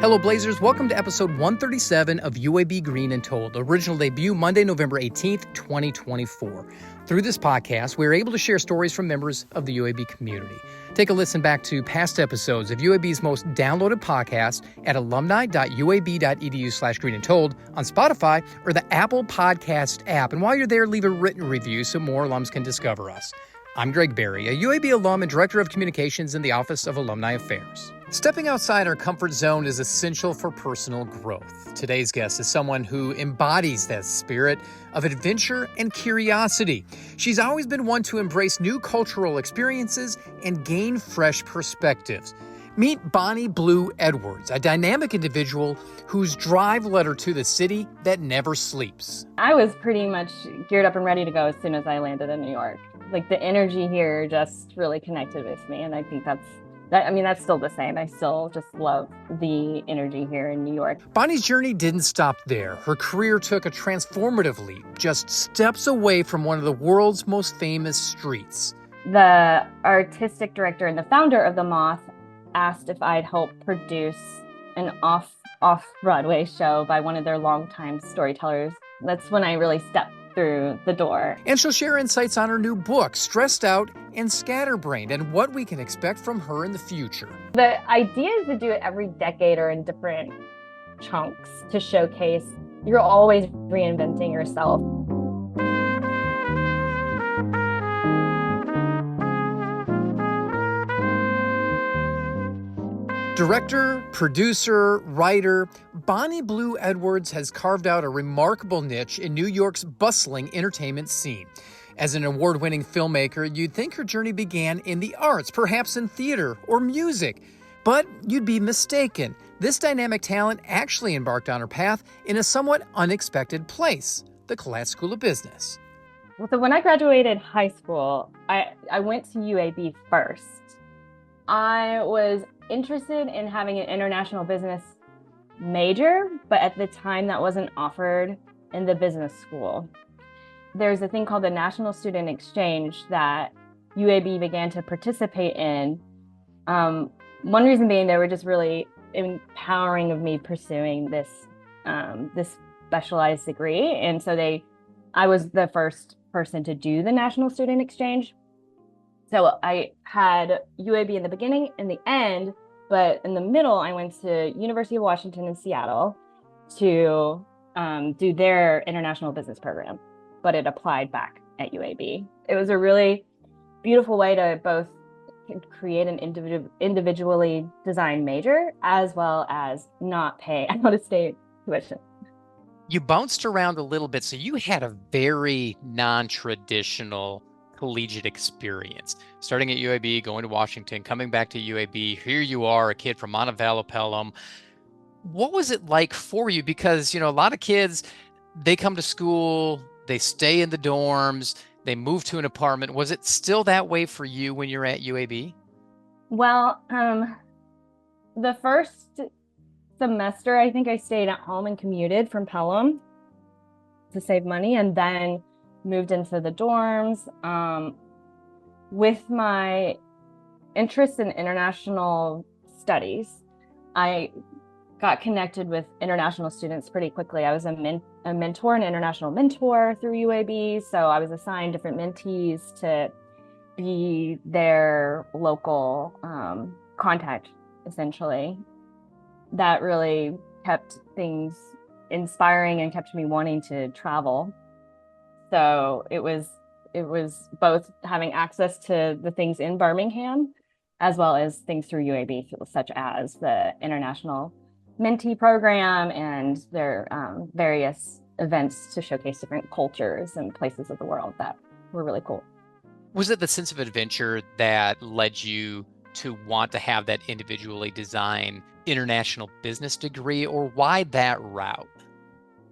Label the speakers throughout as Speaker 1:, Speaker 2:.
Speaker 1: Hello Blazers, welcome to episode 137 of UAB Green and Told, original debut Monday, November 18th, 2024. Through this podcast, we are able to share stories from members of the UAB community. Take a listen back to past episodes of UAB's most downloaded podcast at alumni.uab.edu/greenandtold on Spotify or the Apple Podcast app. And while you're there, leave a written review so more alums can discover us. I'm Greg Berry, a UAB alum and Director of Communications in the Office of Alumni Affairs. Stepping outside our comfort zone is essential for personal growth. Today's guest is someone who embodies that spirit of adventure and curiosity. She's always been one to embrace new cultural experiences and gain fresh perspectives. Meet Bonnie Blue Edwards, a dynamic individual whose drive led her to the city that never sleeps.
Speaker 2: I was pretty much geared up and ready to go as soon as I landed in New York. Like the energy here just really connected with me, and I think that's still the same. I still just love the energy here in New York.
Speaker 1: Bonnie's journey didn't stop there. Her career took a transformative leap, just steps away from one of the world's most famous streets.
Speaker 2: The artistic director and the founder of The Moth asked if I'd help produce an off-Broadway show by one of their longtime storytellers. That's when I really stepped through the door.
Speaker 1: And she'll share insights on her new book, Stressed Out and Scatterbrained, and what we can expect from her in the future.
Speaker 2: The idea is to do it every decade or in different chunks to showcase you're always reinventing yourself.
Speaker 1: Director, producer, writer, Bonnie Blue Edwards has carved out a remarkable niche in New York's bustling entertainment scene. As an award-winning filmmaker, you'd think her journey began in the arts, perhaps in theater or music. But you'd be mistaken. This dynamic talent actually embarked on her path in a somewhat unexpected place, the Collat School of Business.
Speaker 2: So when I graduated high school, I went to UAB first. I was interested in having an international business major, but at the time that wasn't offered in the business school. There's a thing called the National Student Exchange that UAB began to participate in. One reason being they were just really empowering of me pursuing this specialized degree. And so I was the first person to do the National Student Exchange. So I had UAB in the beginning and the end, but in the middle, I went to University of Washington in Seattle to do their international business program, but it applied back at UAB. It was a really beautiful way to both create an individually designed major as well as not pay out-of-state tuition.
Speaker 1: You bounced around a little bit, so you had a very non-traditional collegiate experience. Starting at UAB, going to Washington, coming back to UAB, here you are, a kid from Montevallo, Pelham. What was it like for you? Because, a lot of kids, they come to school, they stay in the dorms, they move to an apartment. Was it still that way for you when you're at UAB?
Speaker 2: Well, the first semester, I think I stayed at home and commuted from Pelham to save money, and then moved into the dorms. With my interest in international studies, I got connected with international students pretty quickly. I was a mentor, an international mentor through UAB, so I was assigned different mentees to be their local contact, essentially. That really kept things inspiring and kept me wanting to travel. So it was both having access to the things in Birmingham as well as things through UAB, such as the International Mentee Program and their various events to showcase different cultures and places of the world that were really cool.
Speaker 1: Was it the sense of adventure that led you to want to have that individually designed international business degree, or why that route?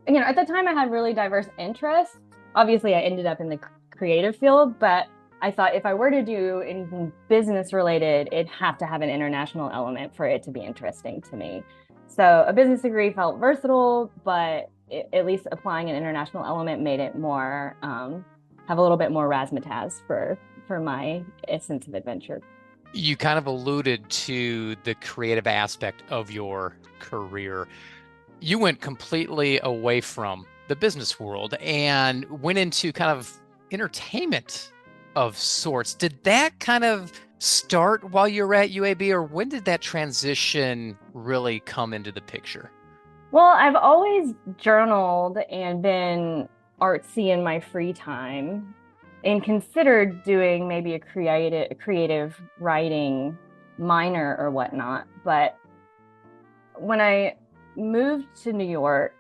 Speaker 2: At the time I had really diverse interests. Obviously, I ended up in the creative field, but I thought if I were to do anything business related, it'd have to have an international element for it to be interesting to me. So a business degree felt versatile, but at least applying an international element made it more, have a little bit more razzmatazz for my sense of adventure.
Speaker 1: You kind of alluded to the creative aspect of your career. You went completely away from the business world and went into kind of entertainment of sorts. Did that kind of start while you were at UAB, or when did that transition really come into the picture?
Speaker 2: Well, I've always journaled and been artsy in my free time and considered doing maybe a creative writing minor or whatnot. But when I moved to New York,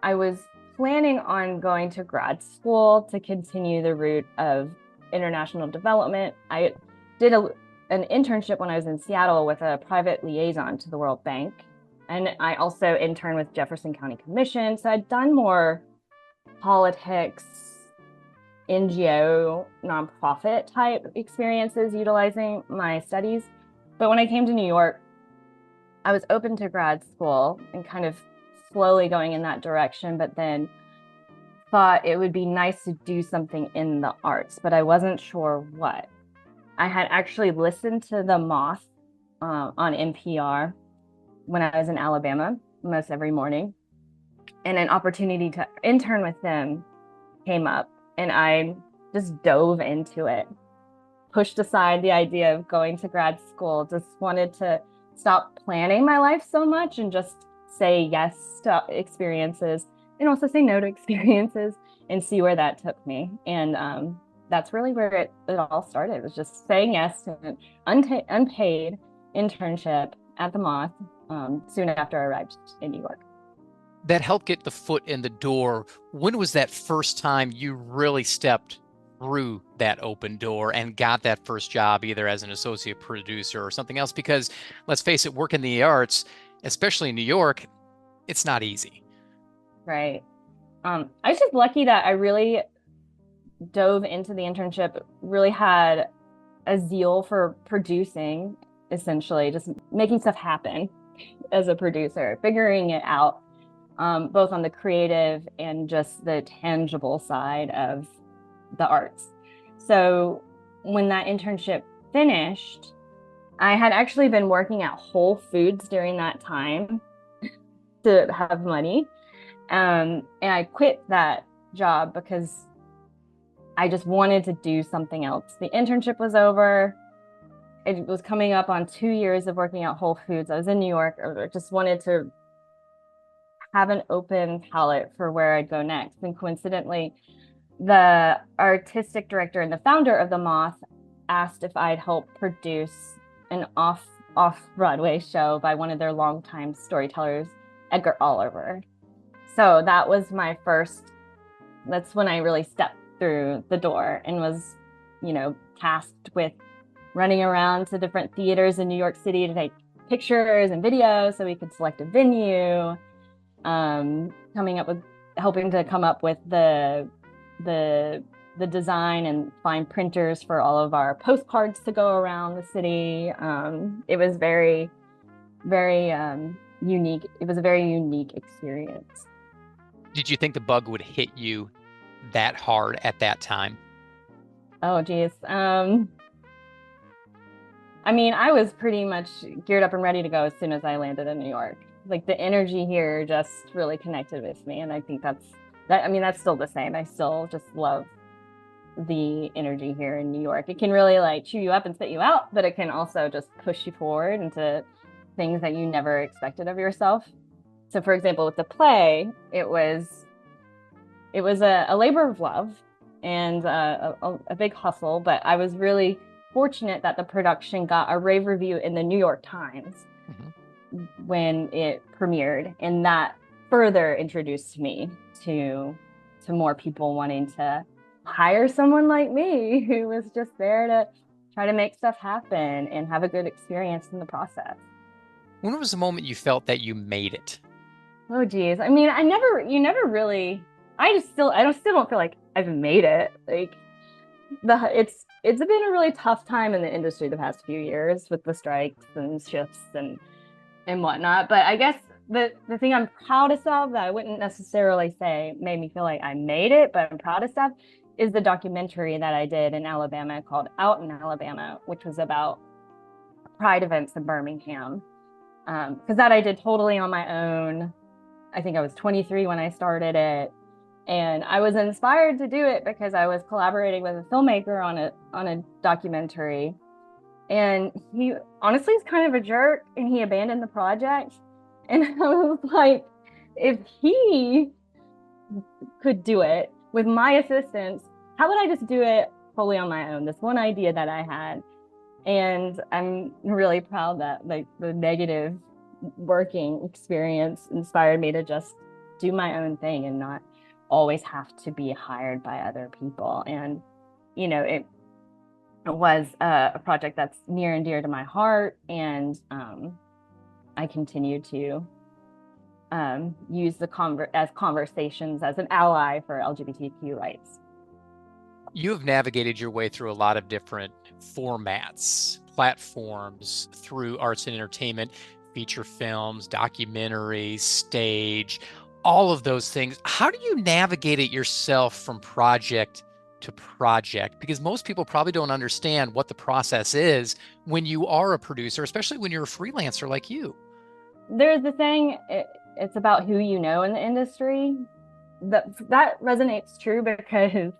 Speaker 2: I was planning on going to grad school to continue the route of international development. I did an internship when I was in Seattle with a private liaison to the World Bank. And I also interned with Jefferson County Commission. So I'd done more politics, NGO, nonprofit type experiences utilizing my studies. But when I came to New York, I was open to grad school and kind of slowly going in that direction, but then thought it would be nice to do something in the arts, but I wasn't sure what. I had actually listened to The Moth on NPR when I was in Alabama most every morning, and an opportunity to intern with them came up, and I just dove into it, pushed aside the idea of going to grad school, just wanted to stop planning my life so much and just say yes to experiences and also say no to experiences and see where that took me. And that's really where it all started. It was just saying yes to an unpaid internship at the Moth soon after I arrived in New York.
Speaker 1: That helped get the foot in the door. When was that first time you really stepped through that open door and got that first job, either as an associate producer or something else? Because let's face it, work in the arts, especially in New York, it's not easy.
Speaker 2: Right. I was just lucky that I really dove into the internship, really had a zeal for producing, essentially, just making stuff happen as a producer, figuring it out, both on the creative and just the tangible side of the arts. So when that internship finished, I had actually been working at Whole Foods during that time to have money. And I quit that job because I just wanted to do something else. The internship was over. It was coming up on 2 years of working at Whole Foods. I was in New York. I just wanted to have an open palette for where I'd go next. And coincidentally, the artistic director and the founder of the Moth asked if I'd help produce an off-Broadway show by one of their longtime storytellers, Edgar Oliver. So that was that's when I really stepped through the door and was, tasked with running around to different theaters in New York City to take pictures and videos so we could select a venue, helping to come up with the design and find printers for all of our postcards to go around the city. It was very, very unique. It was a very unique experience.
Speaker 1: Did you think the bug would hit you that hard at that time?
Speaker 2: Oh, geez. I was pretty much geared up and ready to go as soon as I landed in New York. Like, the energy here just really connected with me. And I think that's still the same. I still just love the energy here in New York. It can really chew you up and spit you out, but it can also just push you forward into things that you never expected of yourself. So, for example, with the play, it was a labor of love and a big hustle, but I was really fortunate that the production got a rave review in the New York Times when it premiered, and that further introduced me to more people wanting to hire someone like me who was just there to try to make stuff happen and have a good experience in the process.
Speaker 1: When was the moment you felt that you made it?
Speaker 2: Oh, geez. I still don't feel like I've made it. It's been a really tough time in the industry the past few years with the strikes and shifts and whatnot. But I guess the thing I'm proudest of, that I wouldn't necessarily say made me feel like I made it, but I'm proudest of, is the documentary that I did in Alabama called Out in Alabama, which was about Pride events in Birmingham. Because that I did totally on my own. I think I was 23 when I started it. And I was inspired to do it because I was collaborating with a filmmaker on a documentary. And he honestly is kind of a jerk, and he abandoned the project. And I was like, if he could do it with my assistance, how would I just do it fully on my own? This one idea that I had. And I'm really proud that like the negative working experience inspired me to just do my own thing and not always have to be hired by other people. And, it was a project that's near and dear to my heart. And I continue to use as conversations as an ally for LGBTQ rights.
Speaker 1: You have navigated your way through a lot of different formats, platforms, through arts and entertainment, feature films, documentaries, stage, all of those things. How do you navigate it yourself from project to project? Because most people probably don't understand what the process is when you are a producer, especially when you're a freelancer like you.
Speaker 2: There's the saying, it's about who you know in the industry. That resonates true because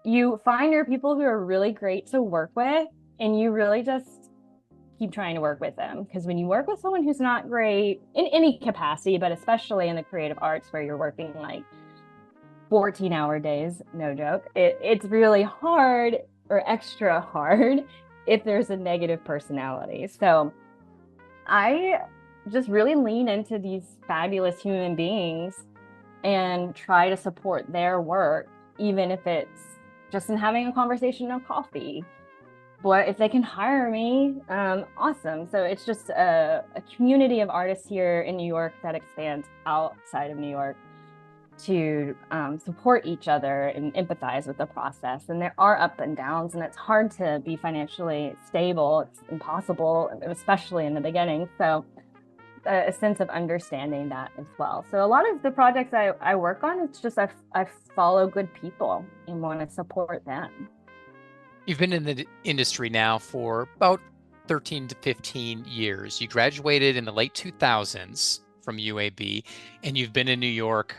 Speaker 2: you find your people who are really great to work with, and you really just keep trying to work with them. Because when you work with someone who's not great in any capacity, but especially in the creative arts where you're working like 14-hour days, no joke, it's really hard or extra hard if there's a negative personality. So I just really lean into these fabulous human beings and try to support their work, even if it's just in having a conversation of coffee. But if they can hire me, awesome. So it's just a community of artists here in New York that expands outside of New York to support each other and empathize with the process. And there are ups and downs, and it's hard to be financially stable. It's impossible, especially in the beginning. So a sense of understanding that as well. So a lot of the projects I work on, it's just I follow good people and want to support them.
Speaker 1: You've been in the industry now for about 13 to 15 years. You graduated in the late 2000s from UAB, and you've been in New York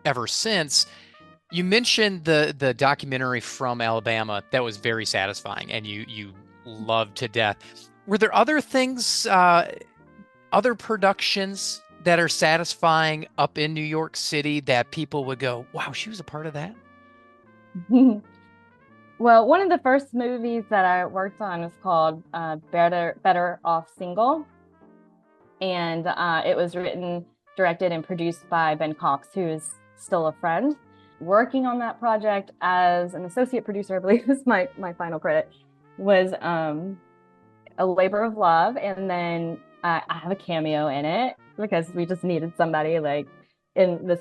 Speaker 1: ever since. You mentioned the documentary from Alabama that was very satisfying, and you loved to death. Were there other things, other productions that are satisfying up in New York City that people would go, wow, she was a part of that?
Speaker 2: Well, one of the first movies that I worked on was called Better Off Single. And it was written, directed, and produced by Ben Cox, who is still a friend. Working on that project as an associate producer, I believe is my final credit, was a labor of love. And then I have a cameo in it because we just needed somebody like in this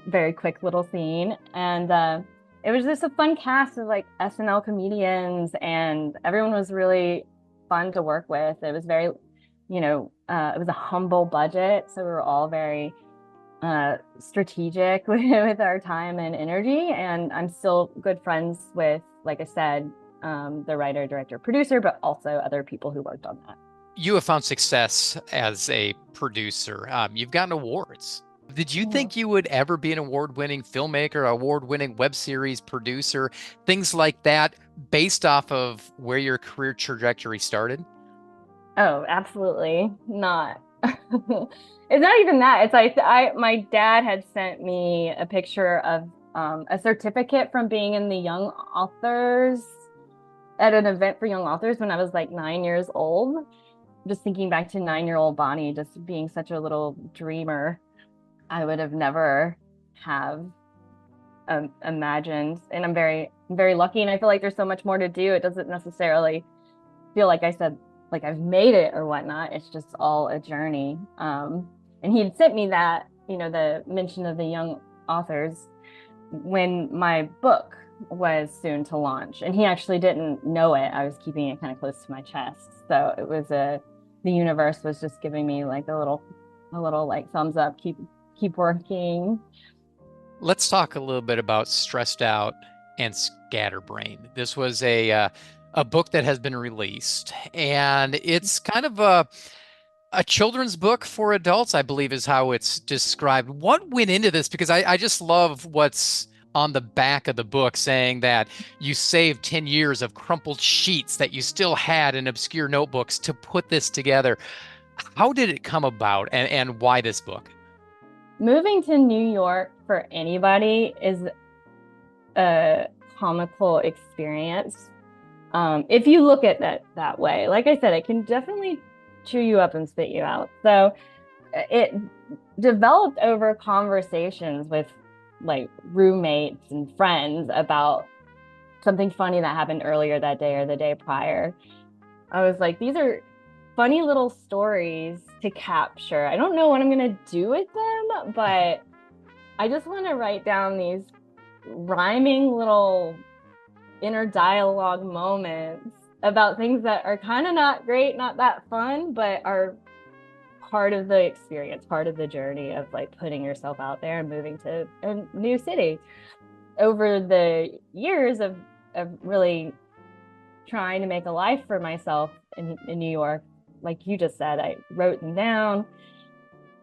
Speaker 2: very quick little scene. And it was just a fun cast of like SNL comedians, and everyone was really fun to work with. It was very, it was a humble budget. So we were all very strategic with our time and energy. And I'm still good friends with, like I said, the writer, director, producer, but also other people who worked on that.
Speaker 1: You have found success as a producer. You've gotten awards. Did you think you would ever be an award-winning filmmaker, award-winning web series producer, things like that, based off of where your career trajectory started?
Speaker 2: Oh, absolutely not. It's not even that. It's like my dad had sent me a picture of a certificate from being in the young authors at an event for young authors when I was like 9 years old. Just thinking back to 9-year-old Bonnie, just being such a little dreamer. I would have never have imagined. And I'm very, very lucky. And I feel like there's so much more to do. It doesn't necessarily feel like I said, like I've made it or whatnot. It's just all a journey. And he had sent me that, the mention of the young authors when my book was soon to launch. And he actually didn't know it. I was keeping it kind of close to my chest. So it was the universe was just giving me like a little like thumbs up, keep working.
Speaker 1: Let's talk a little bit about Stressed Out and Scatterbrained. This was a a book that has been released, and it's kind of a children's book for adults, I believe is how it's described. What went into this? Because I just love what's on the back of the book saying that you saved 10 years of crumpled sheets that you still had in obscure notebooks to put this together. How did it come about, and why this book?
Speaker 2: Moving to New York for anybody is a comical experience. If you look at it that way, like I said, it can definitely chew you up and spit you out. So it developed over conversations with like roommates and friends about something funny that happened earlier that day or the day prior. I was like, these are funny little stories to capture. I don't know what I'm going to do with them, but I just want to write down these rhyming little inner dialogue moments about things that are kind of not great, not that fun, but are part of the experience, part of the journey of like putting yourself out there and moving to a new city. Over the years of really trying to make a life for myself in New York, like you just said, I wrote them down.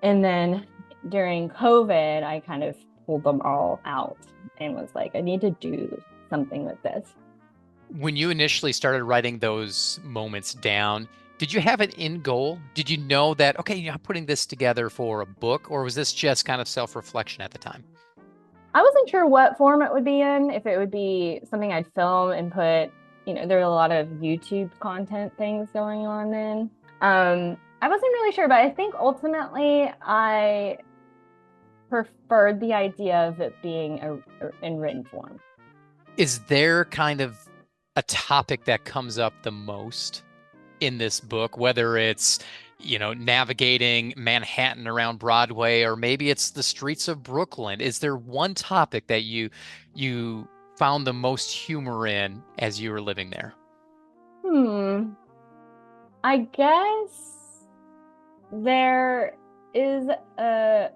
Speaker 2: And then during COVID, I kind of pulled them all out and was like, I need to do something with this.
Speaker 1: When you initially started writing those moments down, did you have an end goal? Did you know that, okay, I'm putting this together for a book, or was this just kind of self-reflection at the time?
Speaker 2: I wasn't sure what form it would be in, if it would be something I'd film and put, there are a lot of YouTube content things going on then. I wasn't really sure, but I think ultimately I preferred the idea of it being in written form.
Speaker 1: Is there kind of a topic that comes up the most in this book, whether it's, navigating Manhattan around Broadway, or maybe it's the streets of Brooklyn? Is there one topic that you found the most humor in as you were living there?
Speaker 2: I guess there is a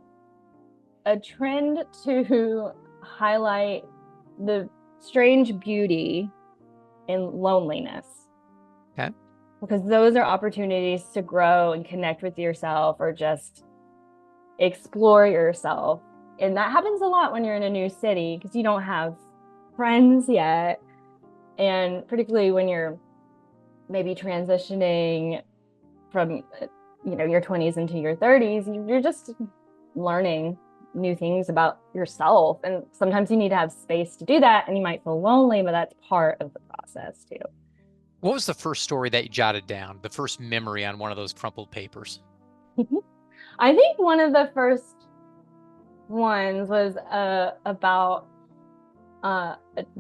Speaker 2: trend to highlight the strange beauty in loneliness.
Speaker 1: Okay.
Speaker 2: Because those are opportunities to grow and connect with yourself or just explore yourself. And that happens a lot when you're in a new city because you don't have friends yet. And particularly when you're maybe transitioning from, your 20s into your 30s, you're just learning new things about yourself. And sometimes you need to have space to do that. And you might feel lonely, but that's part of the process too.
Speaker 1: What was the first story that you jotted down, the first memory on one of those crumpled papers?
Speaker 2: I think one of the first ones was about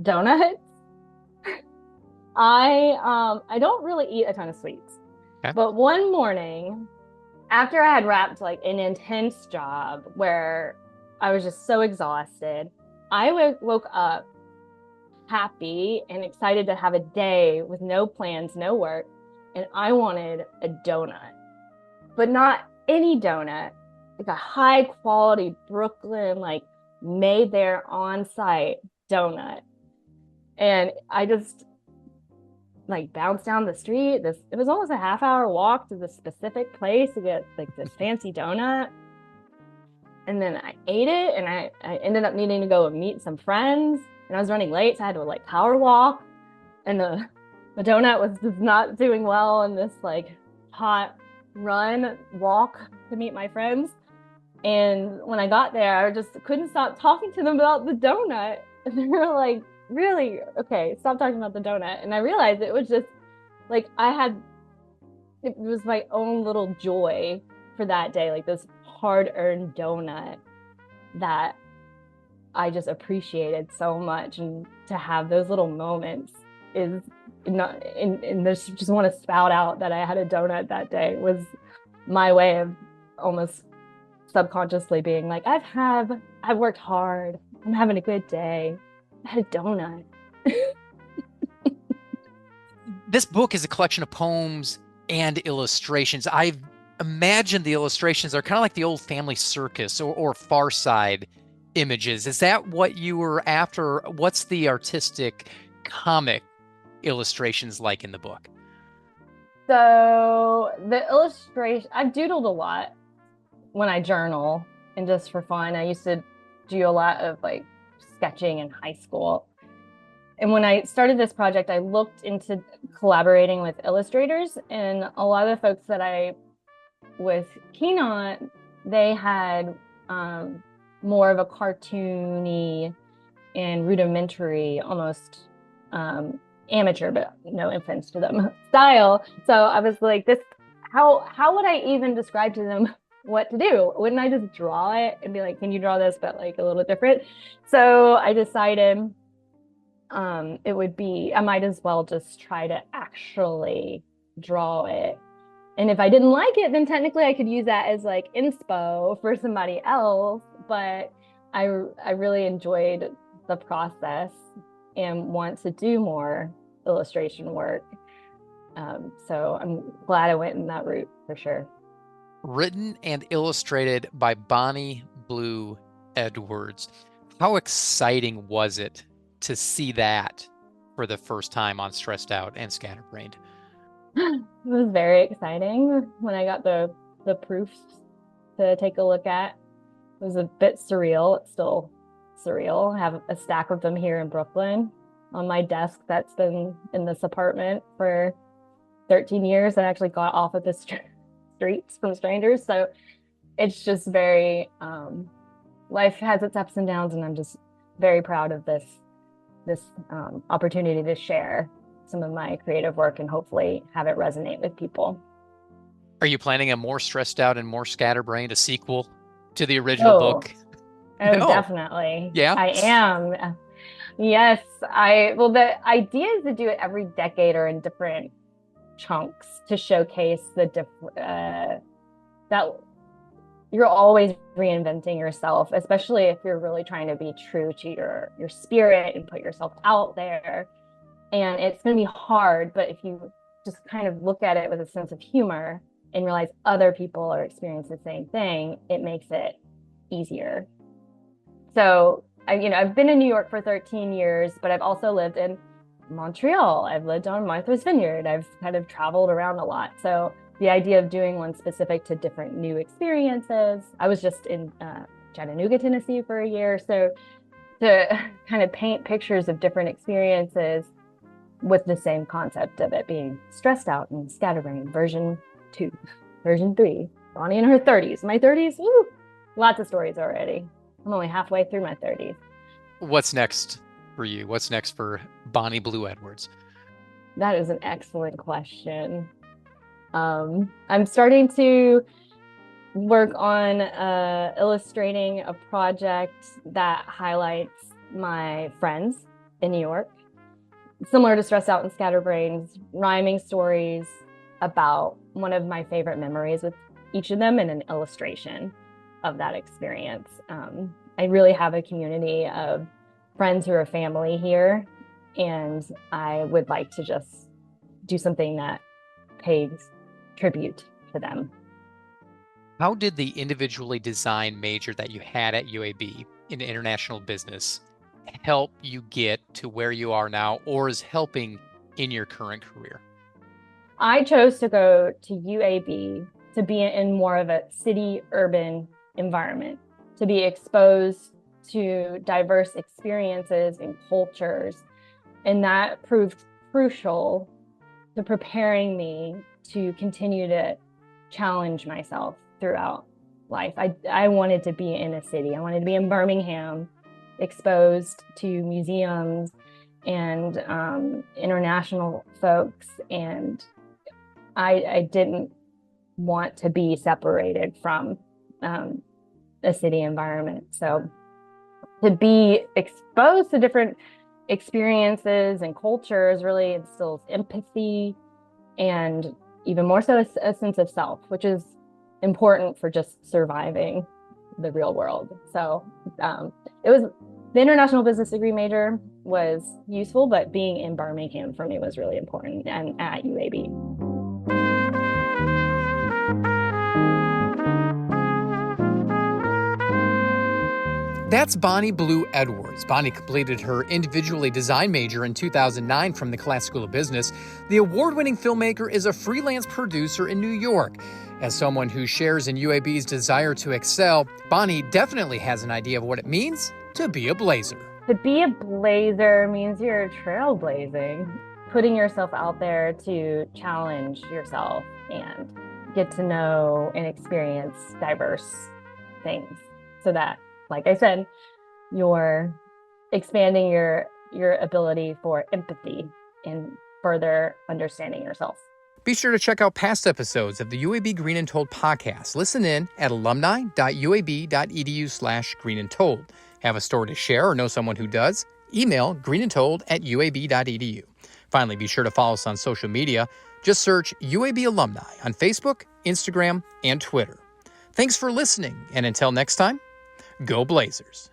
Speaker 2: donuts. I don't really eat a ton of sweets.
Speaker 1: Okay.
Speaker 2: But one morning, after I had wrapped like an intense job where I was just so exhausted, I woke up happy and excited to have a day with no plans, no work, and I wanted a donut. But not any donut, like a high quality Brooklyn, like made there on site donut. And I just like bounced down the street. It was almost a half-hour walk to the specific place to get like this fancy donut. And then I ate it, and I ended up needing to go and meet some friends. And I was running late, so I had to like power walk. And the donut was just not doing well in this like hot run walk to meet my friends. And when I got there, I just couldn't stop talking to them about the donut. And they were like, really? Okay, stop talking about the donut. And I realized it was just like it was my own little joy for that day, like this hard-earned donut that I just appreciated so much. And to have those little moments is not, and just want to spout out that I had a donut that day was my way of almost subconsciously being like, I've worked hard. I'm having a good day. I had a donut.
Speaker 1: This book is a collection of poems and illustrations. I've imagined the illustrations are kind of like the old family circus or Far Side images. Is that what you were after? What's the artistic comic illustrations like in the book?
Speaker 2: So the illustration, I've doodled a lot when I journal and just for fun. I used to do a lot of like sketching in high school. And when I started this project, I looked into collaborating with illustrators, and a lot of the folks that I was keen on, they had more of a cartoony and rudimentary, almost amateur, but no offense to them, style. So I was like, this, how would I even describe to them what to do? Wouldn't I just draw it and be like, can you draw this, but like a little different? So I decided it would be, I might as well just try to actually draw it. And if I didn't like it, then technically I could use that as like inspo for somebody else. But I really enjoyed the process and want to do more illustration work. So I'm glad I went in that route for sure.
Speaker 1: Written and illustrated by Bonnie Blue Edwards. How exciting was it to see that for the first time on Stressed Out and Scatterbrained?
Speaker 2: It was very exciting when I got the proofs to take a look at. It was a bit surreal. It's still surreal. I have a stack of them here in Brooklyn on my desk that's been in this apartment for 13 years. I actually got off of the streets from strangers. So it's just very, life has its ups and downs, and I'm just very proud of this opportunity to share some of my creative work and hopefully have it resonate with people.
Speaker 1: Are you planning a More Stressed Out and More Scatterbrained, a sequel to the original book?
Speaker 2: Oh,
Speaker 1: No.
Speaker 2: Definitely.
Speaker 1: Yeah?
Speaker 2: I am. Yes. Well, the idea is to do it every decade or in different chunks to showcase the different, that you're always reinventing yourself, especially if you're really trying to be true to your spirit and put yourself out there. And it's going to be hard, but if you just kind of look at it with a sense of humor and realize other people are experiencing the same thing, it makes it easier. So I've been in New York for 13 years, but I've also lived in Montreal. I've lived on Martha's Vineyard. I've kind of traveled around a lot. So the idea of doing one specific to different new experiences. I was just in Chattanooga, Tennessee for a year. So to kind of paint pictures of different experiences with the same concept of it being stressed out and scatterbrained, version 2, version 3, Bonnie in her 30s. My 30s, woo, lots of stories already. I'm only halfway through my 30s.
Speaker 1: What's next for you? What's next for Bonnie Blue Edwards?
Speaker 2: That is an excellent question. I'm starting to work on illustrating a project that highlights my friends in New York, similar to Stressed Out and Scatterbrained, rhyming stories about one of my favorite memories with each of them and an illustration of that experience. I really have a community of friends who are family here, and I would like to just do something that pays tribute to them.
Speaker 1: How did the individually designed major that you had at UAB in international business help you get to where you are now, or is helping in your current career?
Speaker 2: I chose to go to UAB to be in more of a city urban environment, to be exposed to diverse experiences and cultures. And that proved crucial to preparing me to continue to challenge myself throughout life. I wanted to be in a city. I wanted to be in Birmingham, exposed to museums and international folks. And I didn't want to be separated from a city environment. So to be exposed to different experiences and cultures really instills empathy and even more so a sense of self, which is important for just surviving the real world. So it was the international business degree major was useful, but being in Birmingham for me was really important and at UAB.
Speaker 1: That's Bonnie Blue Edwards. Bonnie completed her individually designed major in 2009 from the Collat School of Business. The award-winning filmmaker is a freelance producer in New York. As someone who shares in UAB's desire to excel, Bonnie definitely has an idea of what it means to be a blazer.
Speaker 2: To be a blazer means you're trailblazing, putting yourself out there to challenge yourself and get to know and experience diverse things so that, like I said, you're expanding your ability for empathy and further understanding yourself.
Speaker 1: Be sure to check out past episodes of the UAB Green and Told podcast. Listen in at alumni.uab.edu/greenandtold. Have a story to share or know someone who does? Email greenandtold@uab.edu. Finally, be sure to follow us on social media. Just search UAB Alumni on Facebook, Instagram, and Twitter. Thanks for listening, and until next time, go Blazers.